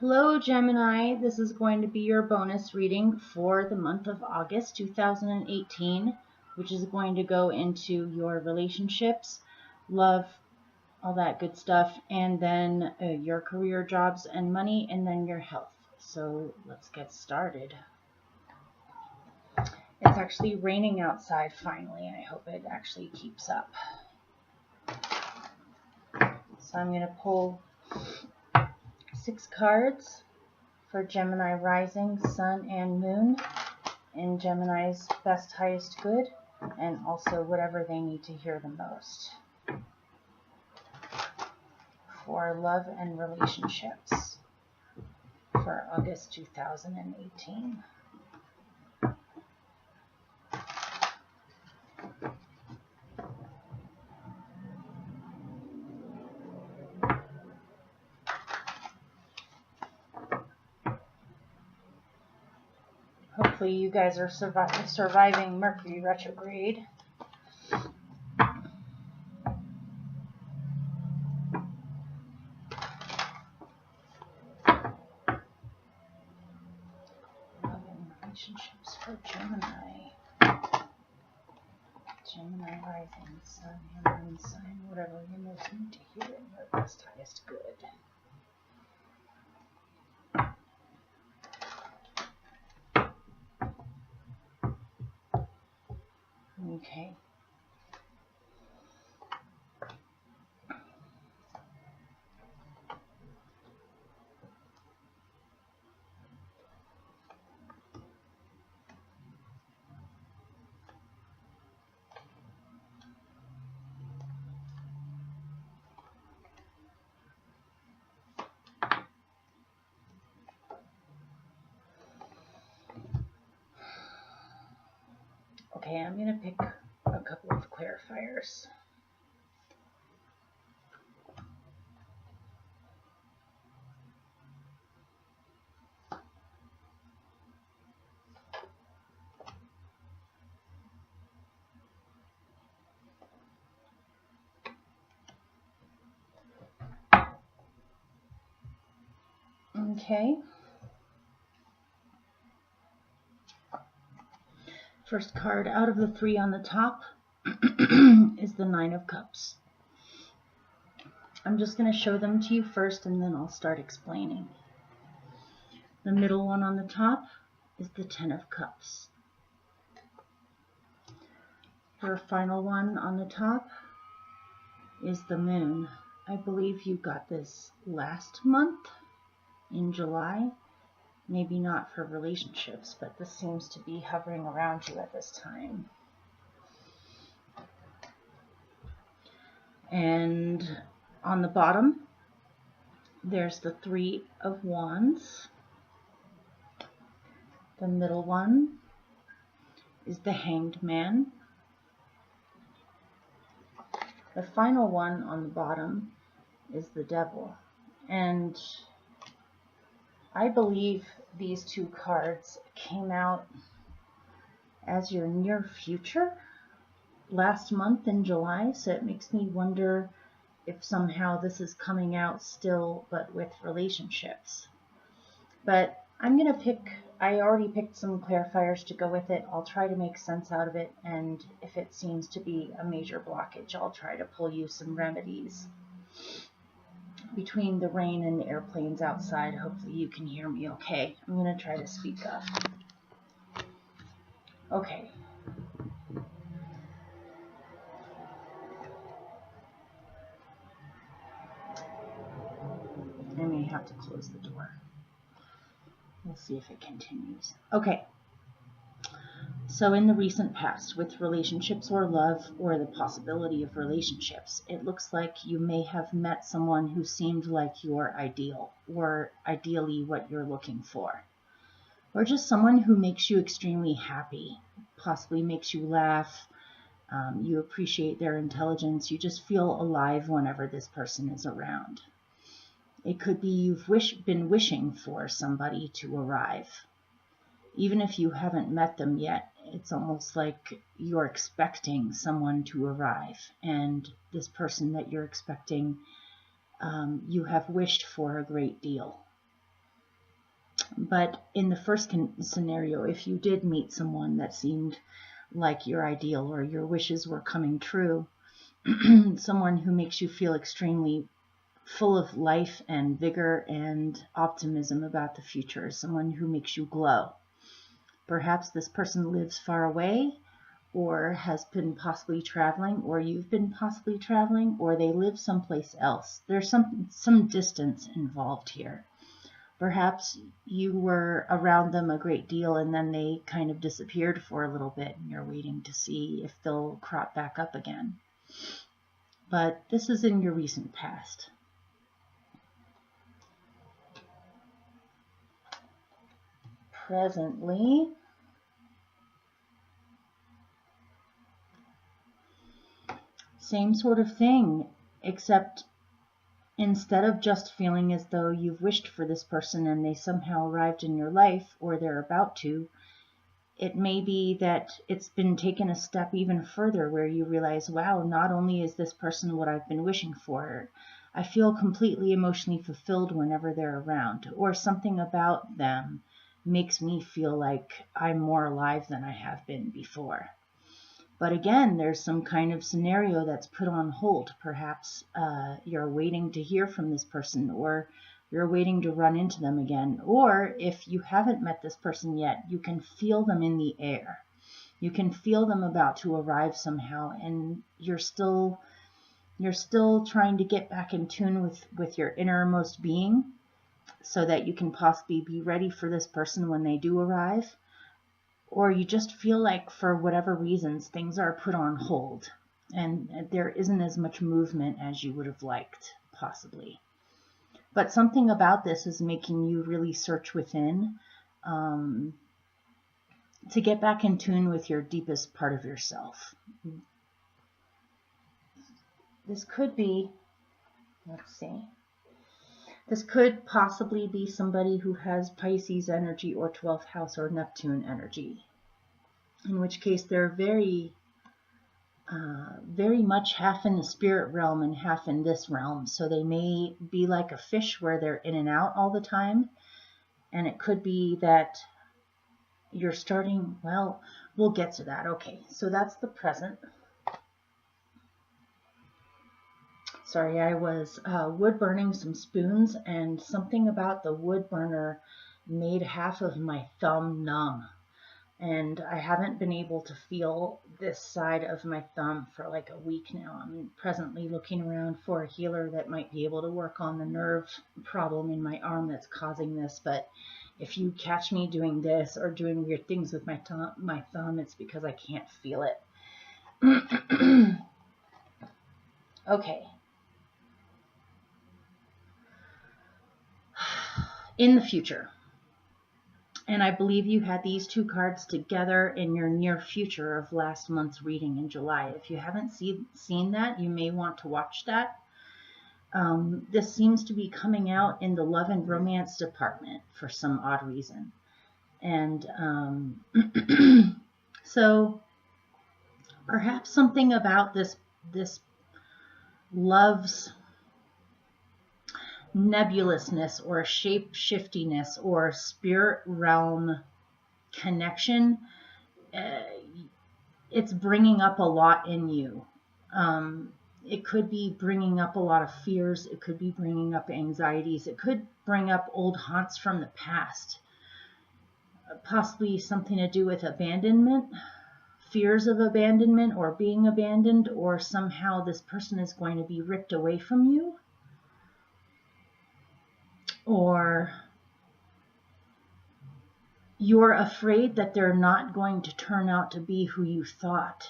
Hello Gemini, this is going to be your bonus reading for the month of August 2018, which is going to go into your relationships, love, all that good stuff, and then your career, jobs, and money, and then your health. So let's get started. It's actually raining outside finally. I hope it actually keeps up. So I'm going to pull 6 cards for Gemini rising, sun, and moon, in Gemini's best, highest good, and also whatever they need to hear the most for love and relationships for August 2018. Hopefully you guys are surviving Mercury retrograde. Love and relationships for Gemini. Gemini rising, sun, and moon sign, whatever you most need to hear in your best, highest good. Okay. Okay, I'm going to pick a couple of clarifiers. Okay. First card out of the 3 on the top is the 9 of Cups. I'm just going to show them to you first and then I'll start explaining. The middle one on the top is the 10 of Cups. Your final one on the top is the Moon. I believe you got this last month in July. Maybe not for relationships, but this seems to be hovering around you at this time. And on the bottom, there's the 3 of Wands. The middle one is the Hanged Man. The final one on the bottom is the Devil. And I believe these 2 cards came out as your near future last month in July, so it makes me wonder if somehow this is coming out still, but with relationships. But I'm going to pick, I already picked some clarifiers to go with it. I'll try to make sense out of it, and if it seems to be a major blockage, I'll try to pull you some remedies. Between the rain and the airplanes outside, hopefully you can hear me okay. I'm going to try to speak up. Okay. I may have to close the door. We'll see if it continues. Okay. So in the recent past, with relationships or love or the possibility of relationships, it looks like you may have met someone who seemed like your ideal, or ideally what you're looking for. Or just someone who makes you extremely happy, possibly makes you laugh, you appreciate their intelligence, you just feel alive whenever this person is around. It could be you've been wishing for somebody to arrive. Even if you haven't met them yet, it's almost like you're expecting someone to arrive, and this person that you're expecting, you have wished for a great deal. But in the first scenario, if you did meet someone that seemed like your ideal or your wishes were coming true, someone who makes you feel extremely full of life and vigor and optimism about the future, someone who makes you glow. Perhaps this person lives far away, or has been possibly traveling, or you've been possibly traveling, or they live someplace else. There's some distance involved here. Perhaps you were around them a great deal and then they kind of disappeared for a little bit and you're waiting to see if they'll crop back up again. But this is in your recent past. Presently, same sort of thing, except instead of just feeling as though you've wished for this person and they somehow arrived in your life or they're about to, it may be that it's been taken a step even further where you realize, wow, not only is this person what I've been wishing for, I feel completely emotionally fulfilled whenever they're around, or something about them makes me feel like I'm more alive than I have been before. But again, there's some kind of scenario that's put on hold. Perhaps you're waiting to hear from this person, or you're waiting to run into them again. Or if you haven't met this person yet, you can feel them in the air. You can feel them about to arrive somehow, and you're still trying to get back in tune with your innermost being so that you can possibly be ready for this person when they do arrive. Or you just feel like for whatever reasons things are put on hold and there isn't as much movement as you would have liked, possibly. But something about this is making you really search within to get back in tune with your deepest part of yourself. This could be, let's see, this could possibly be somebody who has Pisces energy or 12th house or Neptune energy, in which case they're very much half in the spirit realm and half in this realm. So they may be like a fish where they're in and out all the time. And it could be that you're starting, well, we'll get to that. Okay, so that's the present. Sorry, I was wood burning some spoons, and something about the wood burner made half of my thumb numb. And I haven't been able to feel this side of my thumb for like a week now. I'm presently looking around for a healer that might be able to work on the nerve problem in my arm that's causing this. But if you catch me doing this or doing weird things with my thumb, it's because I can't feel it. Okay. In the future, and I believe you had these two cards together in your near future of last month's reading in July. If you haven't seen that, you may want to watch that. This seems to be coming out in the love and romance department for some odd reason. And so perhaps something about this love's nebulousness or shape-shiftiness or spirit realm connection, it's bringing up a lot in you. It could be bringing up a lot of fears. It could be bringing up anxieties. It could bring up old haunts from the past. Possibly something to do with abandonment, fears of abandonment or being abandoned, or somehow this person is going to be ripped away from you. Or you're afraid that they're not going to turn out to be who you thought.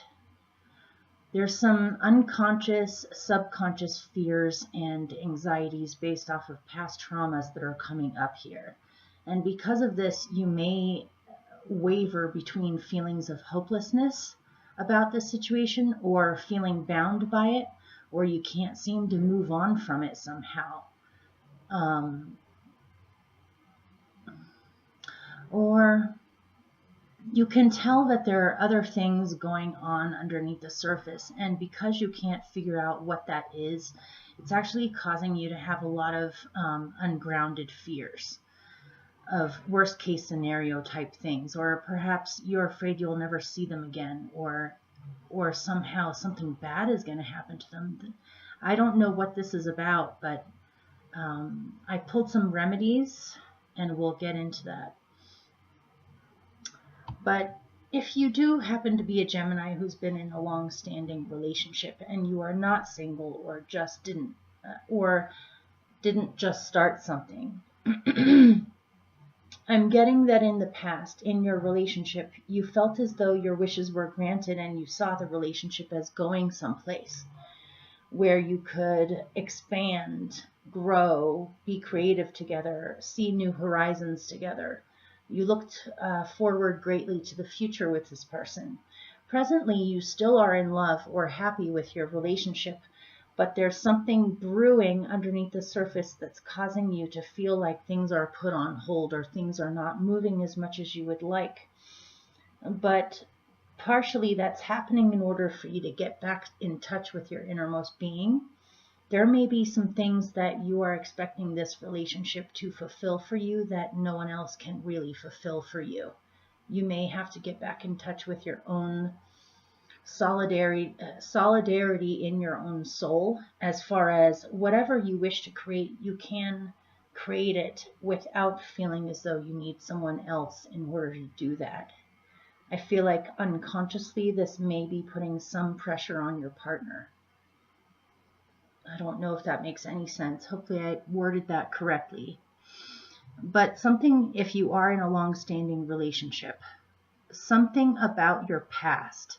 There's some unconscious, subconscious fears and anxieties based off of past traumas that are coming up here. And because of this, you may waver between feelings of hopelessness about this situation or feeling bound by it, or you can't seem to move on from it somehow. Or you can tell that there are other things going on underneath the surface, and because you can't figure out what that is, it's actually causing you to have a lot of ungrounded fears. worst case scenario type things, or perhaps you're afraid you'll never see them again, or somehow something bad is going to happen to them. I don't know what this is about, but I pulled some remedies and we'll get into that. But if you do happen to be a Gemini who's been in a long-standing relationship and you are not single, or didn't just start something, I'm getting that in the past, in your relationship, you felt as though your wishes were granted and you saw the relationship as going someplace where you could expand, grow, be creative together, see new horizons together. You looked forward greatly to the future with this person. Presently, you still are in love or happy with your relationship, but there's something brewing underneath the surface that's causing you to feel like things are put on hold, or things are not moving as much as you would like. But partially that's happening in order for you to get back in touch with your innermost being. There may be some things that you are expecting this relationship to fulfill for you that no one else can really fulfill for you. You may have to get back in touch with your own solidarity in your own soul, as far as whatever you wish to create, you can create it without feeling as though you need someone else in order to do that. I feel like unconsciously this may be putting some pressure on your partner. I don't know if that makes any sense. Hopefully I worded that correctly. But something, if you are in a long-standing relationship, something about your past,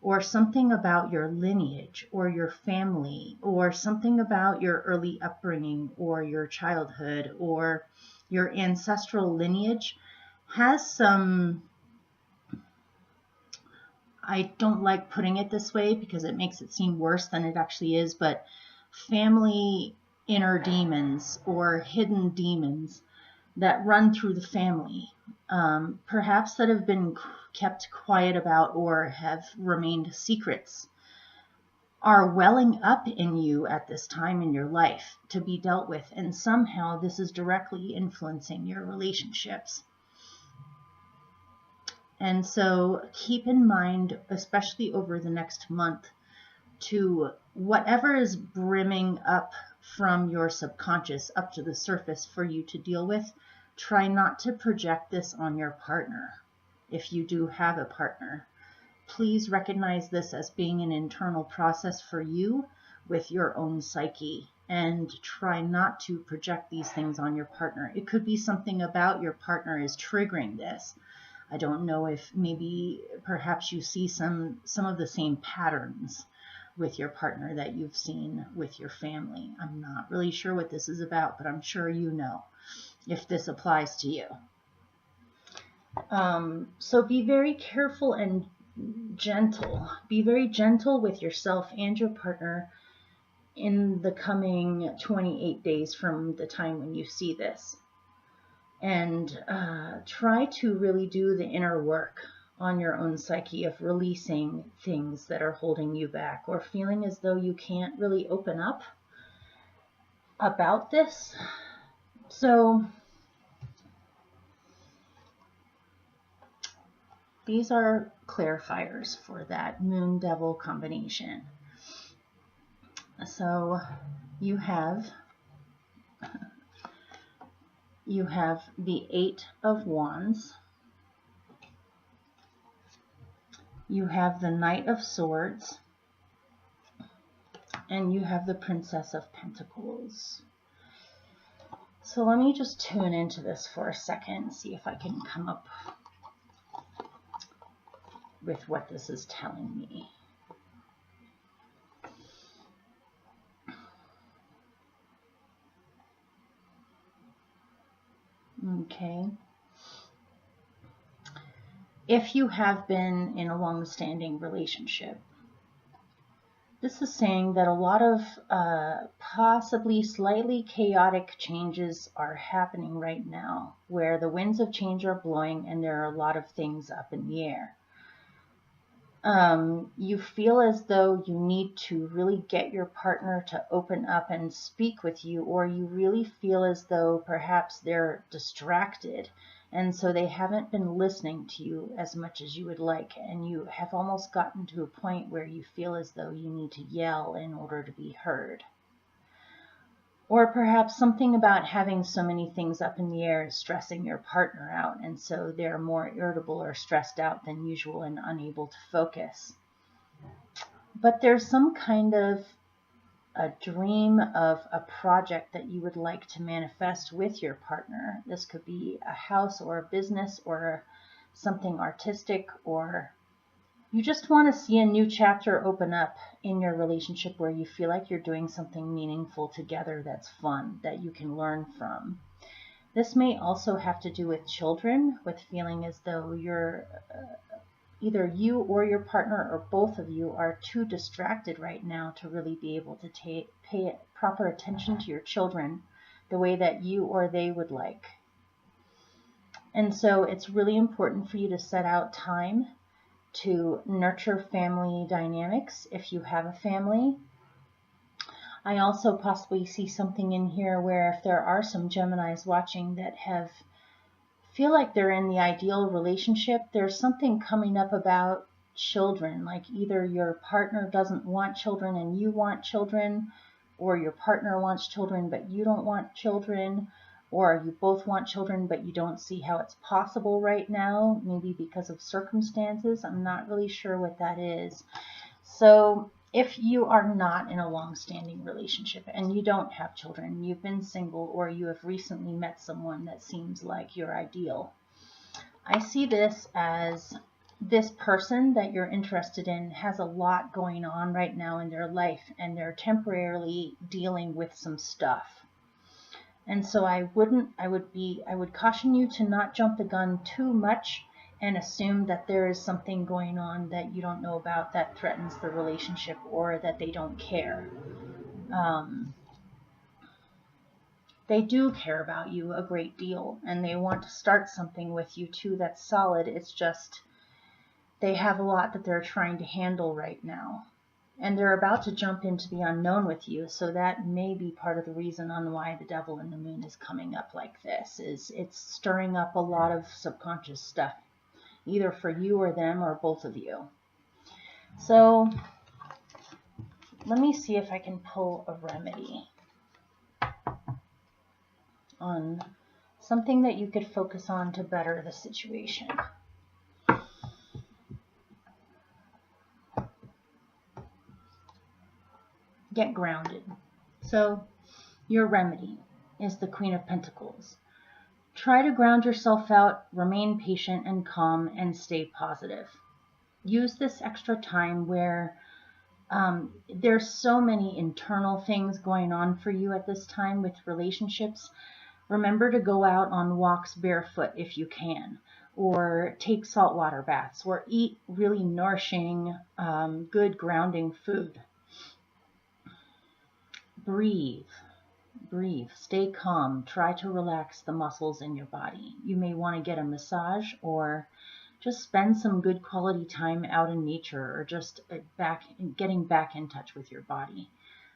or something about your lineage or your family, or something about your early upbringing or your childhood or your ancestral lineage has some, I don't like putting it this way because it makes it seem worse than it actually is, but family inner demons or hidden demons that run through the family, perhaps that have been kept quiet about or have remained secrets, are welling up in you at this time in your life to be dealt with, and somehow this is directly influencing your relationships. And so keep in mind, especially over the next month, to whatever is brimming up from your subconscious up to the surface for you to deal with, try not to project this on your partner. If you do have a partner, please recognize this as being an internal process for you with your own psyche, and try not to project these things on your partner. It could be something about your partner is triggering this. I don't know if maybe perhaps you see some of the same patterns with your partner that you've seen with your family. I'm not really sure what this is about, but I'm sure you know if this applies to you. So be very careful and gentle. Be very gentle with yourself and your partner in the coming 28 days from the time when you see this. And try to really do the inner work on your own psyche of releasing things that are holding you back, or feeling as though you can't really open up about this. So these are clarifiers for that Moon Devil combination. So you have the Eight of Wands. You have the Knight of Swords, and you have the Princess of Pentacles. So let me just tune into this for a second, see if I can come up with what this is telling me. Okay. If you have been in a long-standing relationship, this is saying that a lot of possibly slightly chaotic changes are happening right now, where the winds of change are blowing and there are a lot of things up in the air. You feel as though you need to really get your partner to open up and speak with you, or you really feel as though perhaps they're distracted and so they haven't been listening to you as much as you would like, and you have almost gotten to a point where you feel as though you need to yell in order to be heard. Or perhaps something about having so many things up in the air is stressing your partner out, and so they're more irritable or stressed out than usual and unable to focus. But there's some kind of a dream of a project that you would like to manifest with your partner. This could be a house or a business or something artistic, or you just want to see a new chapter open up in your relationship where you feel like you're doing something meaningful together that's fun, that you can learn from. This may also have to do with children, with feeling as though you're either you or your partner or both of you are too distracted right now to really be able to pay proper attention to your children the way that you or they would like. And so it's really important for you to set out time to nurture family dynamics if you have a family. I also possibly see something in here where if there are some Geminis watching that feel like they're in the ideal relationship, there's something coming up about children, like either your partner doesn't want children and you want children, or your partner wants children but you don't want children, or you both want children but you don't see how it's possible right now, maybe because of circumstances. I'm not really sure what that is. So if you are not in a long-standing relationship and you don't have children, you've been single, or you have recently met someone that seems like your ideal, I see this as this person that you're interested in has a lot going on right now in their life, and they're temporarily dealing with some stuff. And so I would caution you to not jump the gun too much and assume that there is something going on that you don't know about that threatens the relationship, or that they don't care. They do care about you a great deal, and they want to start something with you too that's solid. It's just they have a lot that they're trying to handle right now. And they're about to jump into the unknown with you, so that may be part of the reason on why the devil and the moon is coming up like this, is it's stirring up a lot of subconscious stuff, either for you or them or both of you. So let me see if I can pull a remedy on something that you could focus on to better the situation. Get grounded. So your remedy is the Queen of Pentacles. Try to ground yourself out, remain patient and calm, and stay positive. Use this extra time where there's so many internal things going on for you at this time with relationships. Remember to go out on walks barefoot if you can, or take saltwater baths, or eat really nourishing, good grounding food. Breathe. Stay calm. Try to relax the muscles in your body. You may want to get a massage, or just spend some good quality time out in nature, or just getting back in touch with your body.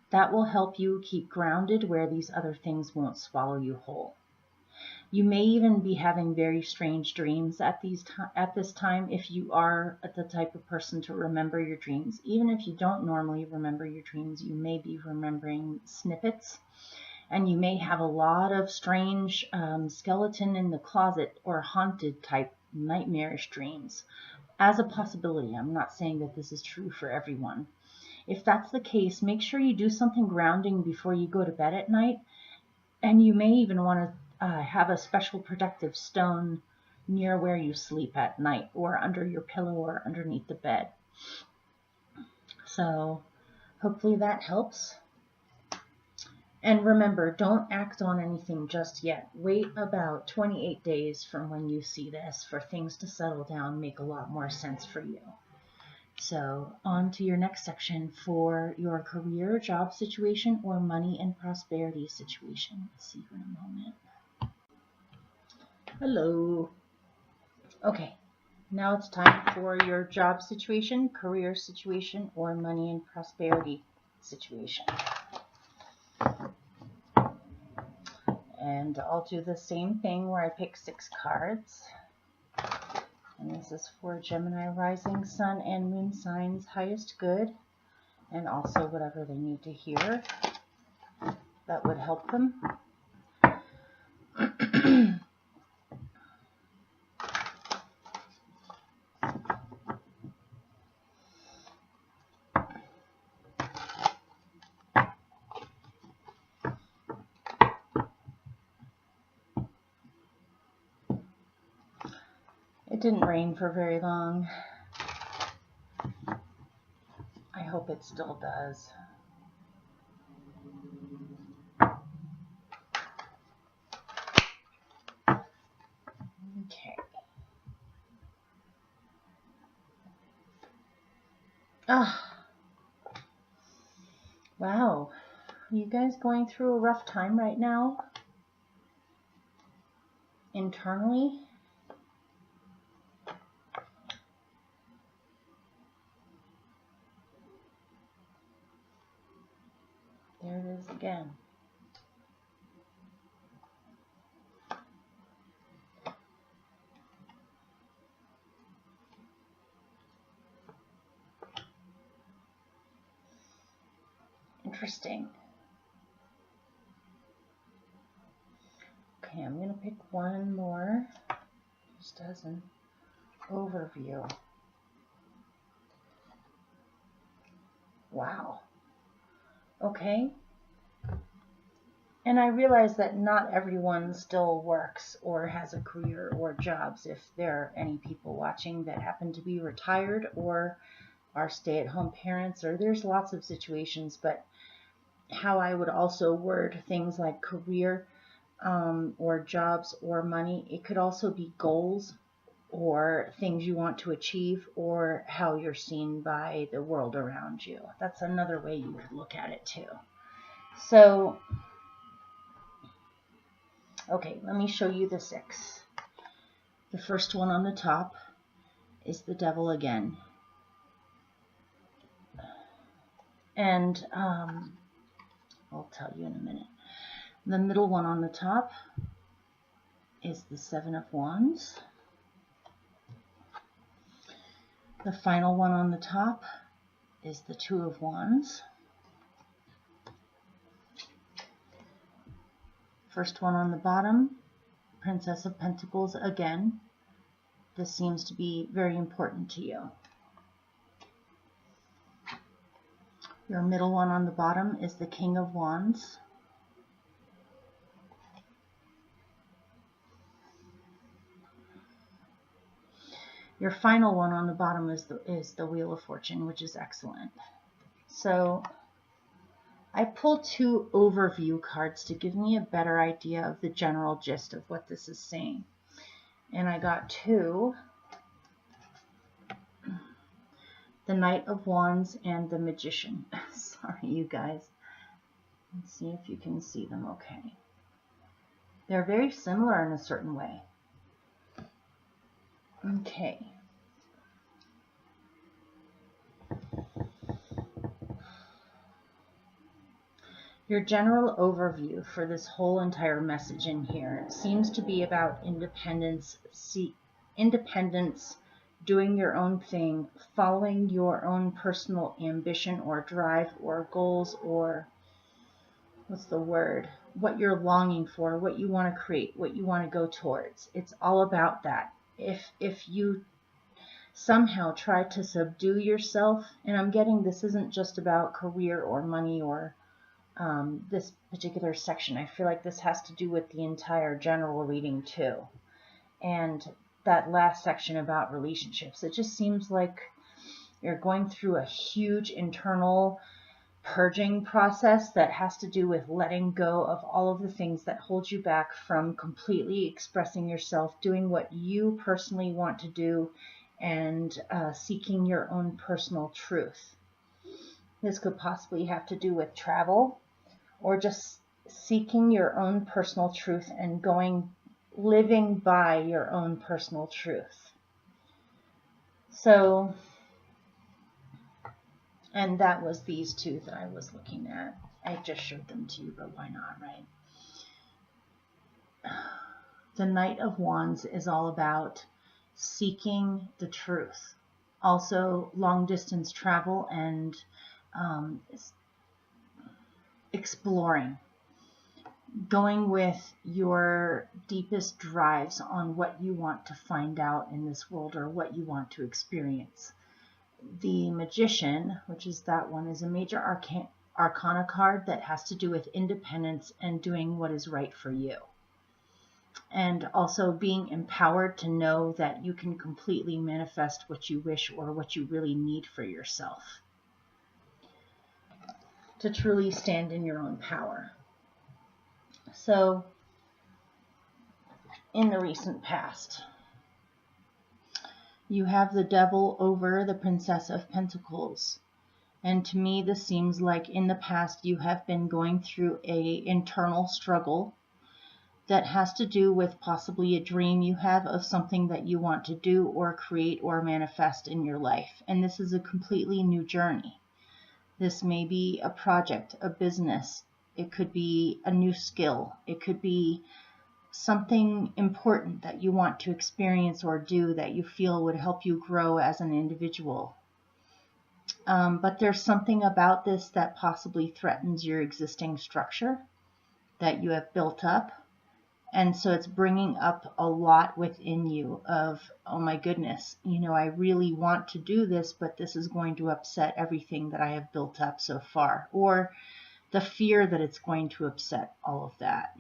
That will help you keep grounded where these other things won't swallow you whole. You may even be having very strange dreams at this time if you are the type of person to remember your dreams. Even if you don't normally remember your dreams, you may be remembering snippets, and you may have a lot of strange skeleton in the closet or haunted type nightmarish dreams as a possibility. I'm not saying that this is true for everyone. If that's the case, make sure you do something grounding before you go to bed at night, and you may even want to have a special protective stone near where you sleep at night, or under your pillow, or underneath the bed. So hopefully that helps. And remember, don't act on anything just yet. Wait about 28 days from when you see this for things to settle down, make a lot more sense for you. So on to your next section for your career, job situation, or money and prosperity situation. Let's see for a moment. Hello. Okay, Now it's time for your job situation, career situation, or money and prosperity situation. And I'll do the same thing where I pick 6 cards. And this is for Gemini rising, sun, and moon signs, highest good, and also whatever they need to hear that would help them. It didn't rain for very long. I hope it still does. Okay. Wow. Are you guys going through a rough time right now? Internally? There it is again. Interesting. Okay, I'm going to pick one more, just as an overview. Wow. Okay. And I realize that not everyone still works or has a career or jobs. If there are any people watching that happen to be retired or are stay-at-home parents, or there's lots of situations, but how I would also word things like career or jobs or money, it could also be goals or things you want to achieve or how you're seen by the world around you. That's another way you could look at it too. So, okay, let me show you the 6. The first one on the top is the devil again. And I'll tell you in a minute. The middle one on the top is the 7 of Wands. The final one on the top is the 2 of Wands. First one on the bottom, Princess of Pentacles again. This seems to be very important to you. Your middle one on the bottom is the King of Wands. Your final one on the bottom is the Wheel of Fortune, which is excellent. So I pulled 2 overview cards to give me a better idea of the general gist of what this is saying. And I got 2, the Knight of Wands and the Magician. Sorry, you guys. Let's see if you can see them okay. They're very similar in a certain way. Okay. Your general overview for this whole entire message in here seems to be about independence, doing your own thing, following your own personal ambition or drive or goals or, what's the word, what you're longing for, what you want to create, what you want to go towards. It's all about that. If you somehow try to subdue yourself, and I'm getting this isn't just about career or money or this particular section. I feel like this has to do with the entire general reading too. And that last section about relationships, it just seems like you're going through a huge internal purging process that has to do with letting go of all of the things that hold you back from completely expressing yourself, doing what you personally want to do, and seeking your own personal truth. This could possibly have to do with travel or just seeking your own personal truth and living by your own personal truth. So, and that was these two that I was looking at. I just showed them to you, but why not, right? The Knight of Wands is all about seeking the truth. Also, long distance travel and exploring. Going with your deepest drives on what you want to find out in this world or what you want to experience. The Magician, which is that one, is a major arcana card that has to do with independence and doing what is right for you. And also being empowered to know that you can completely manifest what you wish or what you really need for yourself. To truly stand in your own power. So, in the recent past, you have the Devil over the Princess of Pentacles. And to me, this seems like in the past you have been going through an internal struggle that has to do with possibly a dream you have of something that you want to do or create or manifest in your life. And this is a completely new journey. This may be a project, a business. It could be a new skill. It could be something important that you want to experience or do that you feel would help you grow as an individual. But there's something about this that possibly threatens your existing structure that you have built up. And so it's bringing up a lot within you of, oh my goodness, I really want to do this, but this is going to upset everything that I have built up so far. Or the fear that it's going to upset all of that.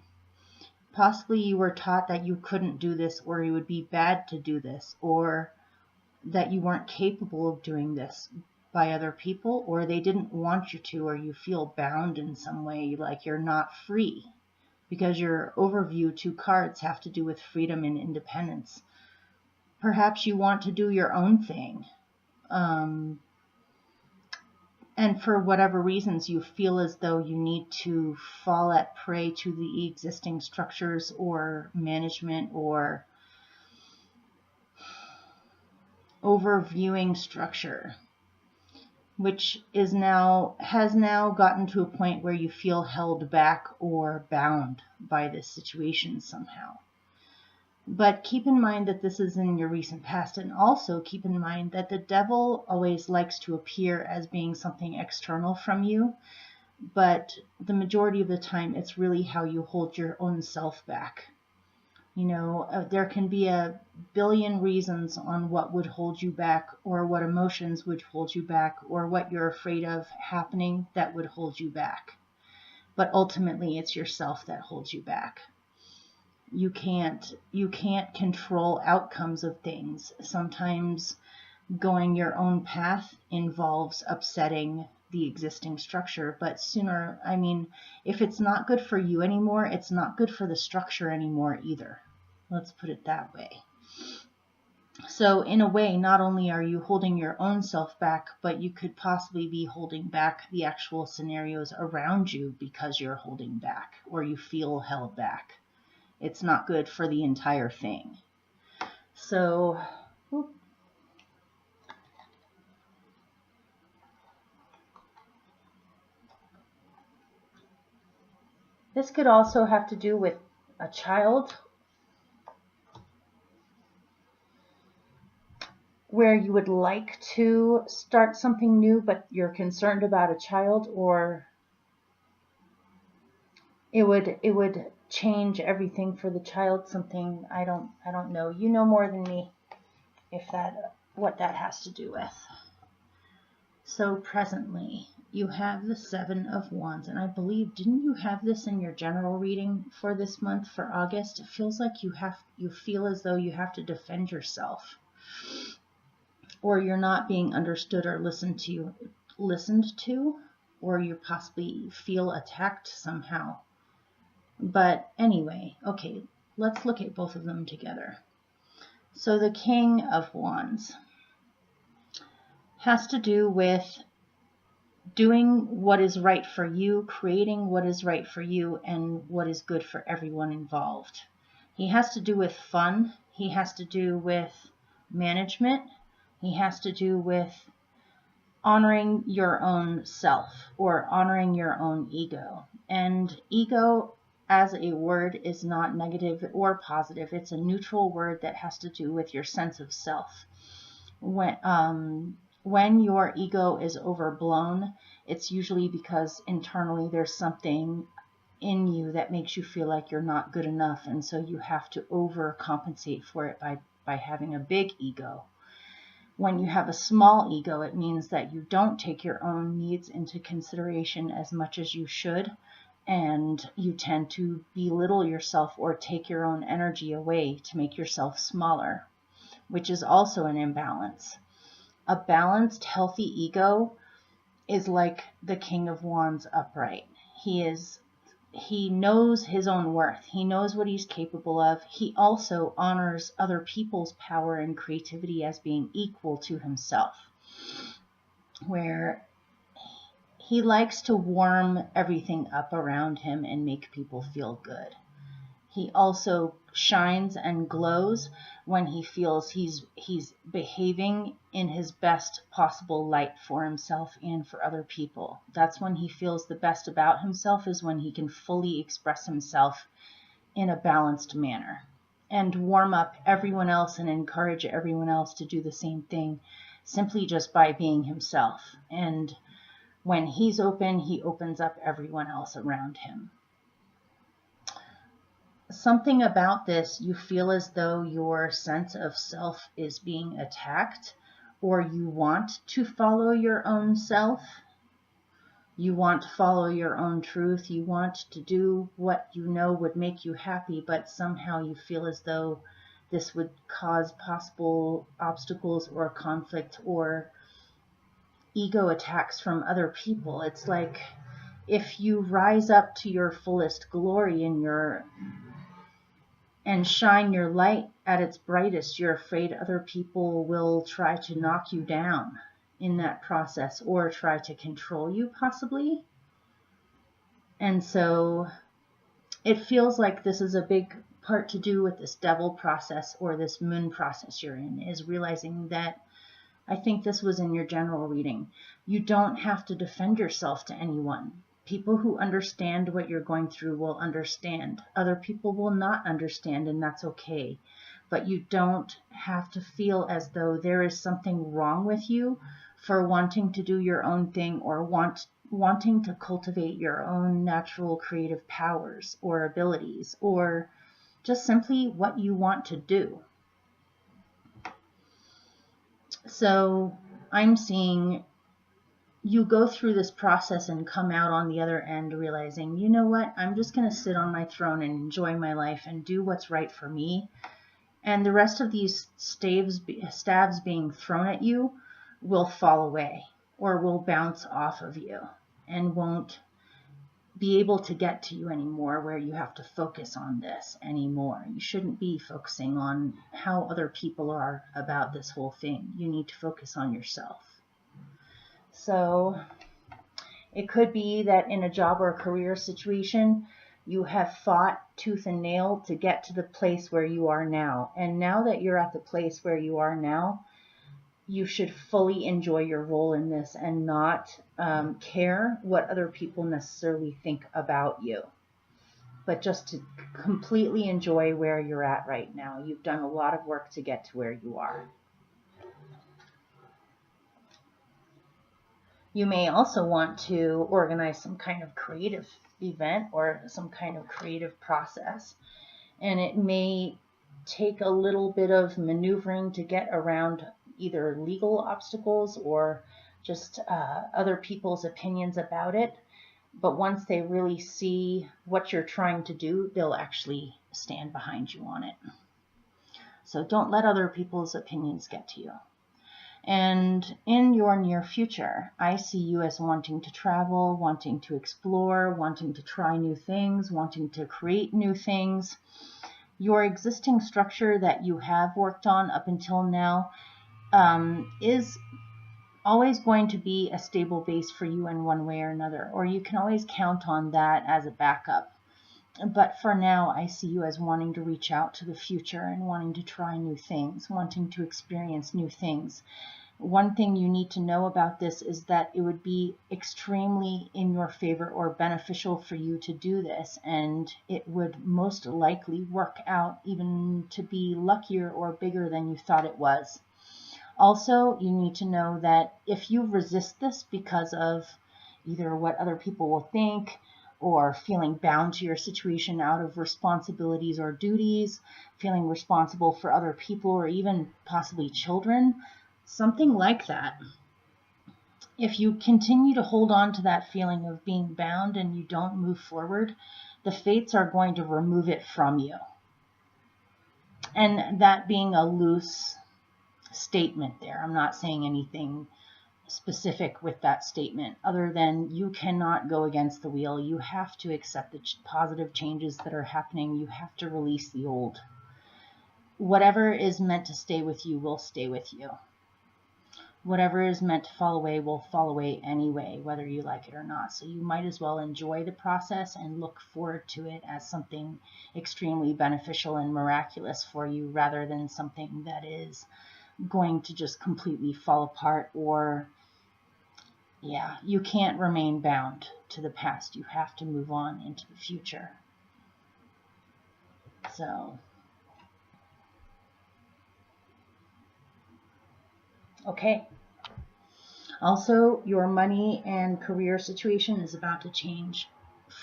Possibly you were taught that you couldn't do this, or it would be bad to do this, or that you weren't capable of doing this by other people, or they didn't want you to, or you feel bound in some way, like you're not free. Because your overview 2 cards have to do with freedom and independence. Perhaps you want to do your own thing. And for whatever reasons, you feel as though you need to fall at prey to the existing structures or management or overviewing structure, which has now gotten to a point where you feel held back or bound by this situation somehow. But keep in mind that this is in your recent past, and also keep in mind that the Devil always likes to appear as being something external from you, but the majority of the time it's really how you hold your own self back. There can be a billion reasons on what would hold you back, or what emotions would hold you back, or what you're afraid of happening that would hold you back. But ultimately, it's yourself that holds you back. You can't control outcomes of things. Sometimes going your own path involves upsetting the existing structure, but if it's not good for you anymore, it's not good for the structure anymore either. Let's put it that way. So in a way, not only are you holding your own self back, but you could possibly be holding back the actual scenarios around you because you're holding back, or you feel held back. It's not good for the entire thing. So, this could also have to do with a child, where you would like to start something new, but you're concerned about a child, or it would change everything for the child. Something I don't know. You know more than me what that has to do with. So presently you have the 7 of Wands, and I believe, didn't you have this in your general reading for this month, for August? It feels like you feel as though you have to defend yourself, or you're not being understood or listened to, or you possibly feel attacked somehow. But anyway, okay, let's look at both of them together. So the King of Wands has to do with doing what is right for you, creating what is right for you, and what is good for everyone involved. He has to do with fun. He has to do with management. He has to do with honoring your own self or honoring your own ego. And ego as a word is not negative or positive. It's a neutral word that has to do with your sense of self. When your ego is overblown, it's usually because internally there's something in you that makes you feel like you're not good enough, and so you have to overcompensate for it by having a big ego. When you have a small ego, it means that you don't take your own needs into consideration as much as you should, and you tend to belittle yourself or take your own energy away to make yourself smaller, which is also an imbalance. A balanced, healthy ego is like the King of Wands upright. He knows his own worth. He knows what he's capable of. He also honors other people's power and creativity as being equal to himself, where he likes to warm everything up around him and make people feel good. He also shines and glows when he feels he's behaving in his best possible light for himself and for other people. That's when he feels the best about himself, is when he can fully express himself in a balanced manner and warm up everyone else and encourage everyone else to do the same thing simply just by being himself. And when he's open, he opens up everyone else around him. Something about this, you feel as though your sense of self is being attacked, or you want to follow your own self. You want to follow your own truth. You want to do what you know would make you happy, but somehow you feel as though this would cause possible obstacles or conflict or ego attacks from other people. It's like if you rise up to your fullest glory and shine your light at its brightest, you're afraid other people will try to knock you down in that process or try to control you possibly. And so it feels like this is a big part to do with this devil process or this moon process you're in, is realizing that, I think this was in your general reading, you don't have to defend yourself to anyone. People who understand what you're going through will understand. Other people will not understand, and that's okay. But you don't have to feel as though there is something wrong with you for wanting to do your own thing or wanting to cultivate your own natural creative powers or abilities, or just simply what you want to do. So I'm seeing you go through this process and come out on the other end realizing, you know what, I'm just going to sit on my throne and enjoy my life and do what's right for me. And the rest of these stabs being thrown at you will fall away or will bounce off of you and won't be able to get to you anymore, where you have to focus on this anymore. You shouldn't be focusing on how other people are about this whole thing. You need to focus on yourself. So it could be that in a job or a career situation, you have fought tooth and nail to get to the place where you are now. And now that you're at the place where you are now, you should fully enjoy your role in this and not care what other people necessarily think about you, but just to completely enjoy where you're at right now. You've done a lot of work to get to where you are. You may also want to organize some kind of creative event or some kind of creative process, and it may take a little bit of maneuvering to get around either legal obstacles or just other people's opinions about it. But once they really see what you're trying to do, they'll actually stand behind you on it. So don't let other people's opinions get to you. And in your near future, I see you as wanting to travel, wanting to explore, wanting to try new things, wanting to create new things. Your existing structure that you have worked on up until now is always going to be a stable base for you in one way or another, or you can always count on that as a backup. But for now, I see you as wanting to reach out to the future and wanting to try new things, wanting to experience new things. One thing you need to know about this is that it would be extremely in your favor or beneficial for you to do this, and it would most likely work out even to be luckier or bigger than you thought it was. Also, you need to know that if you resist this because of either what other people will think or feeling bound to your situation out of responsibilities or duties, feeling responsible for other people or even possibly children, something like that. If you continue to hold on to that feeling of being bound and you don't move forward, the fates are going to remove it from you. And that being a loose statement there, I'm not saying anything specific with that statement other than you cannot go against the wheel. You have to accept the positive changes that are happening. You have to release the old. Whatever is meant to stay with you will stay with you. Whatever is meant to fall away will fall away anyway, whether you like it or not. So you might as well enjoy the process and look forward to it as something extremely beneficial and miraculous for you rather than something that is going to just completely fall apart. Or yeah, you can't remain bound to the past. You have to move on into the future. So, okay. Also, your money and career situation is about to change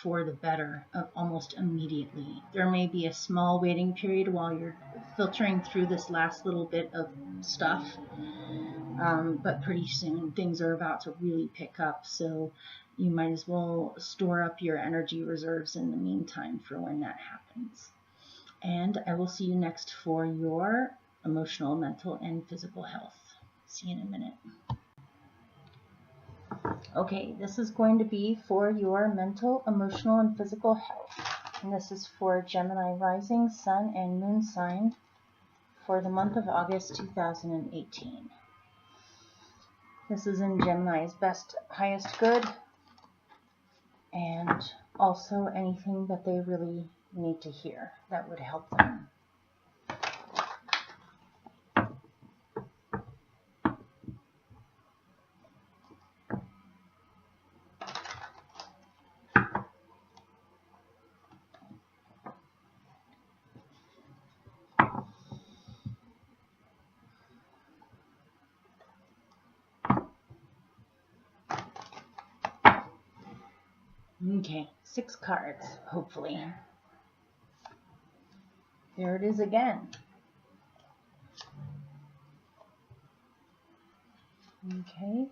for the better almost immediately. There may be a small waiting period while you're filtering through this last little bit of stuff, but pretty soon things are about to really pick up, so you might as well store up your energy reserves in the meantime for when that happens. And I will see you next for your emotional, mental, and physical health. See you in a minute. Okay, this is going to be for your mental, emotional, and physical health. And this is for Gemini rising, sun, and moon sign for the month of August 2018. This is in Gemini's best, highest good, and also anything that they really need to hear that would help them. Okay, 6 cards, hopefully. There it is again. Okay.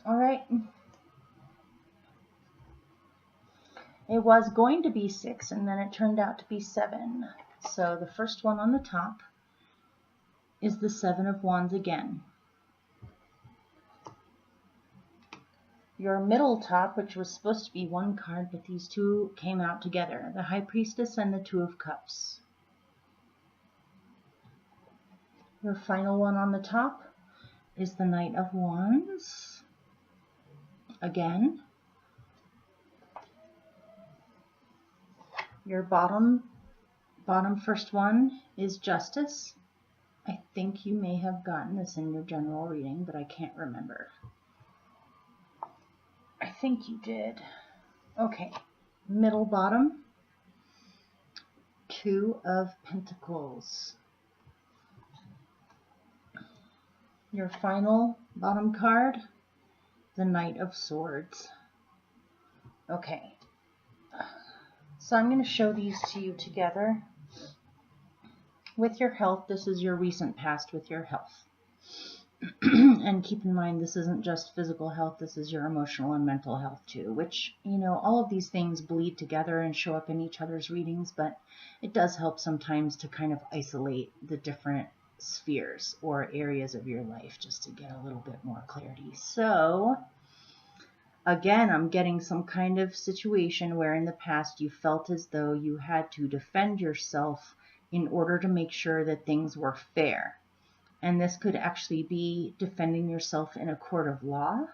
All right. It was going to be 6, and then it turned out to be 7. So the first one on the top is the 7 of Wands again. Your middle top, which was supposed to be 1 card, but these 2 came out together, the High Priestess and the 2 of Cups. Your final one on the top is the Knight of Wands again. Your bottom first one is Justice. I think you may have gotten this in your general reading, but I can't remember. I think you did. Okay, middle bottom, 2 of Pentacles. Your final bottom card, the Knight of Swords. Okay, so I'm going to show these to you together. With your health, this is your recent past with your health. And keep in mind, this isn't just physical health, this is your emotional and mental health too, which, you know, all of these things bleed together and show up in each other's readings, but it does help sometimes to kind of isolate the different spheres or areas of your life, just to get a little bit more clarity. So again, I'm getting some kind of situation where in the past you felt as though you had to defend yourself in order to make sure that things were fair. And this could actually be defending yourself in a court of law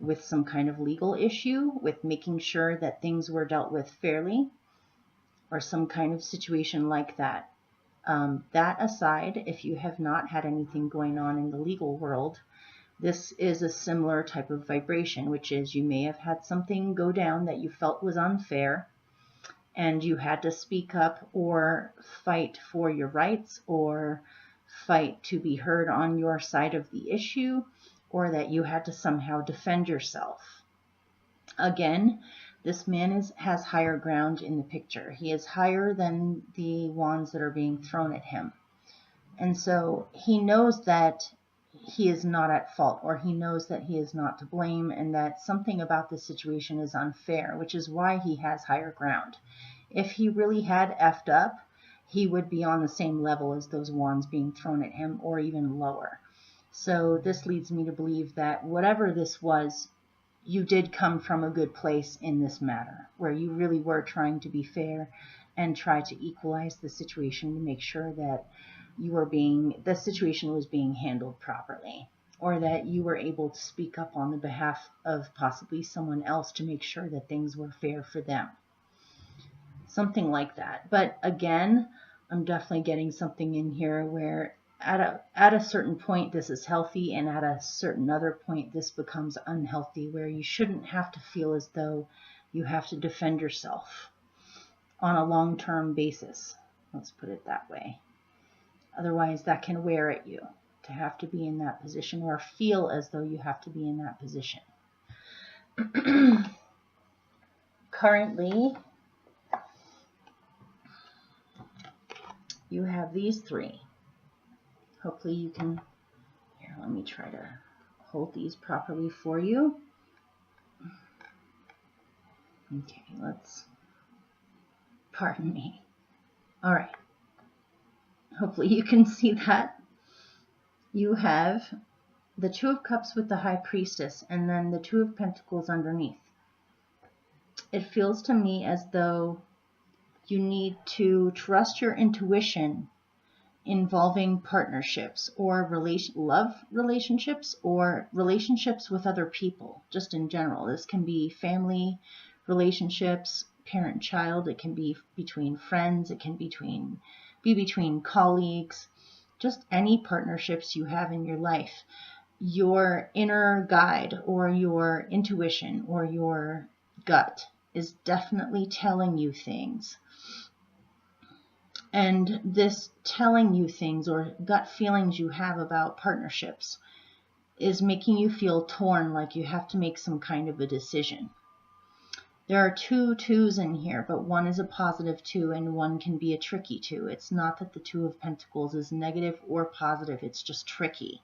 with some kind of legal issue, with making sure that things were dealt with fairly, or some kind of situation like that. That aside, if you have not had anything going on in the legal world, this is a similar type of vibration, which is you may have had something go down that you felt was unfair, and you had to speak up or fight for your rights or fight to be heard on your side of the issue, or that you had to somehow defend yourself. Again, this man has higher ground in the picture. He is higher than the wands that are being thrown at him. And so he knows that he is not at fault, or he knows that he is not to blame, and that something about this situation is unfair, which is why he has higher ground. If he really had effed up, he would be on the same level as those wands being thrown at him, or even lower. So this leads me to believe that whatever this was, you did come from a good place in this matter, where you really were trying to be fair and try to equalize the situation to make sure that the situation was being handled properly, or that you were able to speak up on the behalf of possibly someone else to make sure that things were fair for them. Something like that. But again, I'm definitely getting something in here where at a certain point this is healthy, and at a certain other point this becomes unhealthy, where you shouldn't have to feel as though you have to defend yourself on a long-term basis. Let's put it that way. Otherwise, that can wear at you to have to be in that position, or feel as though you have to be in that position. Currently, you have these three. Hopefully you can, here, let me try to hold these properly for you. Okay, pardon me. All right. Hopefully you can see that. You have the Two of Cups with the High Priestess, and then the Two of Pentacles underneath. It feels to me as though you need to trust your intuition involving partnerships or love relationships, or relationships with other people, just in general. This can be family relationships, parent-child. It can be between friends. It can be between colleagues, just any partnerships you have in your life. Your inner guide or your intuition or your gut is definitely telling you things. And this telling you things, or gut feelings you have about partnerships, is making you feel torn, like you have to make some kind of a decision. There are two twos in here, but one is a positive two and one can be a tricky two. It's not that the Two of Pentacles is negative or positive, it's just tricky.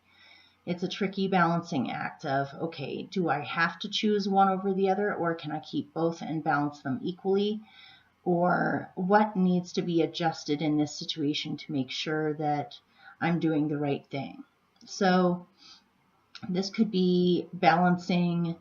It's a tricky balancing act of, okay, do I have to choose one over the other, or can I keep both and balance them equally? Or what needs to be adjusted in this situation to make sure that I'm doing the right thing? So this could be balancing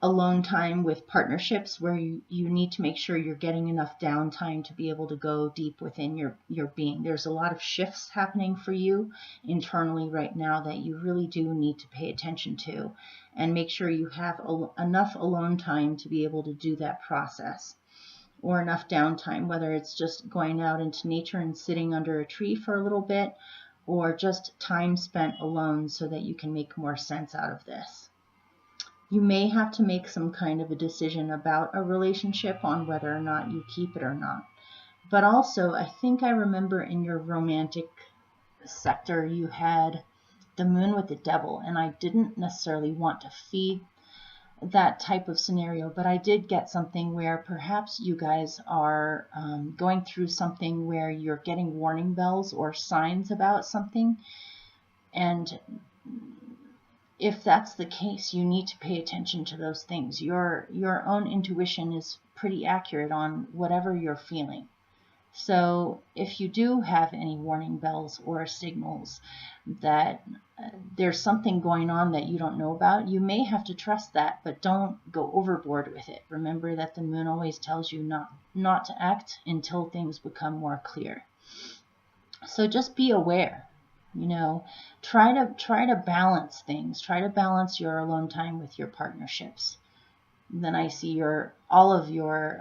alone time with partnerships, where you need to make sure you're getting enough downtime to be able to go deep within your being. There's a lot of shifts happening for you internally right now that you really do need to pay attention to, and make sure you have enough alone time to be able to do that process, or enough downtime, whether it's just going out into nature and sitting under a tree for a little bit, or just time spent alone so that you can make more sense out of this. You may have to make some kind of a decision about a relationship on whether or not you keep it or not. But also, I think I remember in your romantic sector, you had the Moon with the Devil, and I didn't necessarily want to feed that type of scenario, but I did get something where perhaps you guys are going through something where you're getting warning bells or signs about something, and if that's the case, you need to pay attention to those things. Your own intuition is pretty accurate on whatever you're feeling. So if you do have any warning bells or signals that there's something going on that you don't know about, you may have to trust that, but don't go overboard with it. Remember that the moon always tells you not to act until things become more clear. So just be aware, try to balance things. Try to balance your alone time with your partnerships. Then I see all of your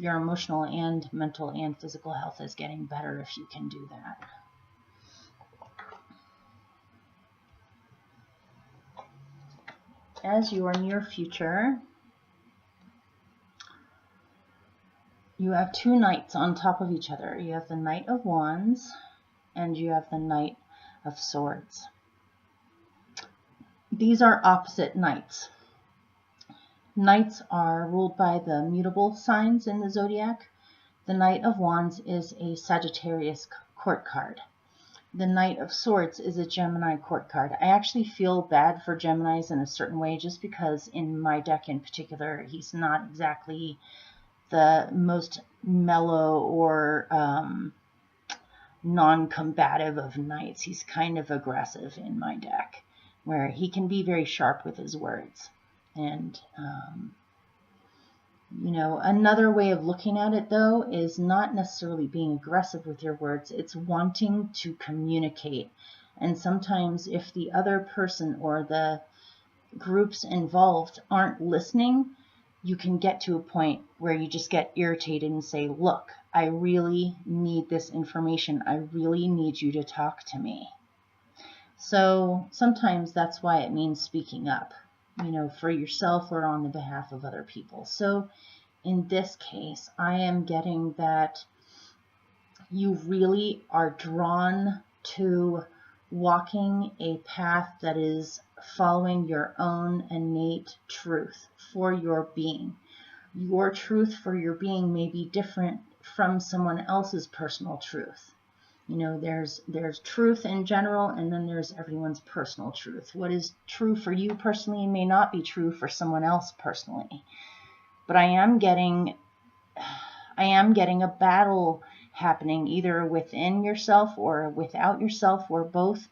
emotional and mental and physical health is getting better if you can do that. As your near future, you have two knights on top of each other. You have the Knight of Wands and you have the Knight of Swords. These are opposite knights. Knights are ruled by the mutable signs in the zodiac. The Knight of Wands is a Sagittarius court card. The Knight of Swords is a Gemini court card. I actually feel bad for Geminis in a certain way, just because in my deck in particular, he's not exactly the most mellow or non-combative of knights. He's kind of aggressive in my deck, where he can be very sharp with his words. And, another way of looking at it, though, is not necessarily being aggressive with your words. It's wanting to communicate. And sometimes if the other person or the groups involved aren't listening, you can get to a point where you just get irritated and say, look, I really need this information. I really need you to talk to me. So sometimes that's why it means speaking up, for yourself or on the behalf of other people. So in this case, I am getting that you really are drawn to walking a path that is following your own innate truth for your being. Your truth for your being may be different from someone else's personal truth. There's truth in general, and then there's everyone's personal truth. What is true for you personally may not be true for someone else personally. But I am getting a battle happening either within yourself or without yourself, or both,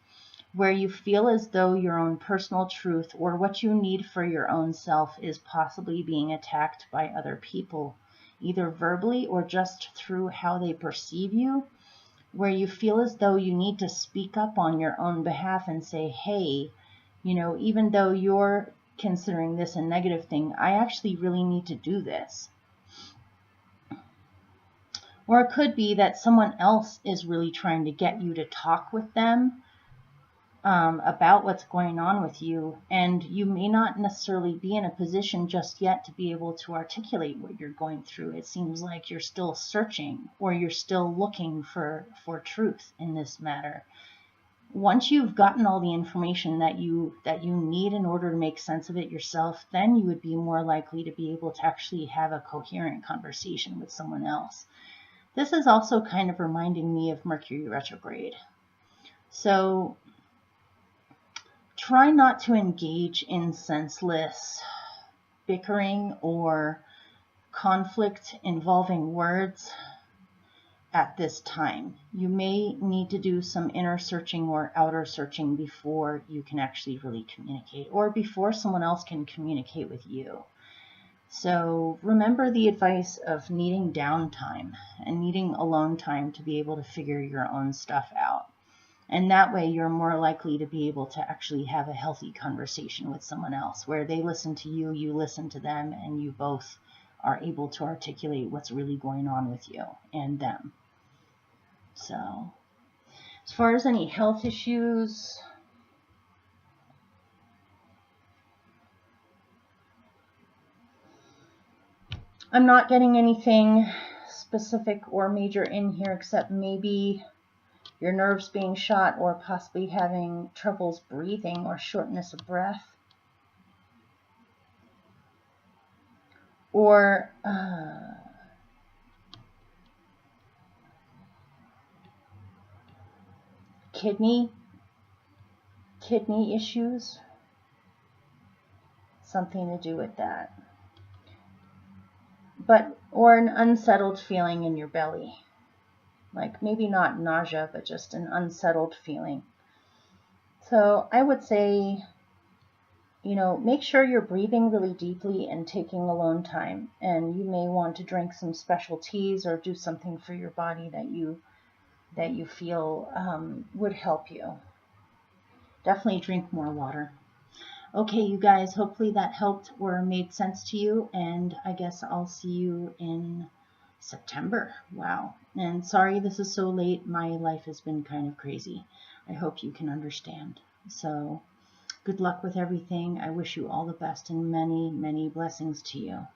where you feel as though your own personal truth or what you need for your own self is possibly being attacked by other people, either verbally or just through how they perceive you, where you feel as though you need to speak up on your own behalf and say, hey, even though you're considering this a negative thing, I actually really need to do this. Or it could be that someone else is really trying to get you to talk with them about what's going on with you, and you may not necessarily be in a position just yet to be able to articulate what you're going through. It seems like you're still searching, or you're still looking for truth in this matter. Once you've gotten all the information that you need in order to make sense of it yourself, then you would be more likely to be able to actually have a coherent conversation with someone else. This is also kind of reminding me of Mercury retrograde. So try not to engage in senseless bickering or conflict involving words at this time. You may need to do some inner searching or outer searching before you can actually really communicate, or before someone else can communicate with you. So remember the advice of needing downtime and needing alone time to be able to figure your own stuff out. And that way you're more likely to be able to actually have a healthy conversation with someone else, where they listen to you, you listen to them, and you both are able to articulate what's really going on with you and them. So as far as any health issues, I'm not getting anything specific or major in here, except maybe your nerves being shot, or possibly having troubles breathing or shortness of breath, or kidney issues, something to do with that. Or an unsettled feeling in your belly. like maybe not nausea, but just an unsettled feeling. So I would say, make sure you're breathing really deeply and taking alone time. And you may want to drink some special teas or do something for your body that you feel would help you. Definitely drink more water. Okay, you guys, hopefully that helped or made sense to you, and I guess I'll see you in September. Wow. And sorry this is so late. My life has been kind of crazy. I hope you can understand. So good luck with everything. I wish you all the best and many, many blessings to you.